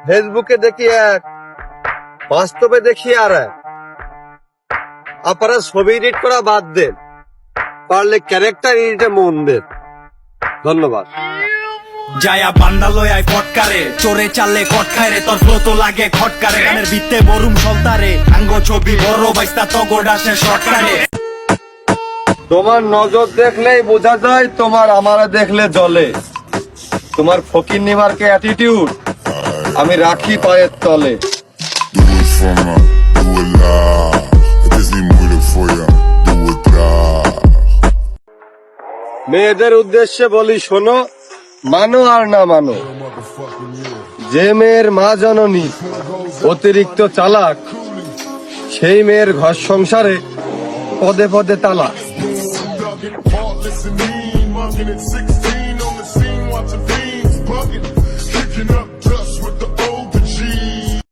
ফেসবুকে দেখি এক, বাস্তবে দেখি আর এক। আপনারা ছবি এডিট করা বাদ দেন, পারলে ক্যারেক্টার এডিটে মন দেন। ধন্যবাদ। যায়া বান্ডালয় আই ফটকারে চোরে চাললে কটখারে তোর ফ্লো তো লাগে খটকারে গানের ভিত্তে বরুম সলতারে আঙ্গ ছবি বড় বাইস্তা তগড আসে শর্টকারে। তোমার নজর দেখলেই বোঝা যায় তোমার আমারে দেখলে জলে। তোমার ফকির নিমারকে অ্যাটিটিউড আমি রাখি পায়ের তলে। Doe het voor me, doe het laag. Het is niet moeilijk voor je, doe het traag. মেয়েদের উদ্দেশ্যে বলি শোনো, মানো আর না মানো, যে মেয়ের মা জননী অতিরিক্ত চালাক, সেই মেয়ের ঘর সংসারে পদে পদে তালাক।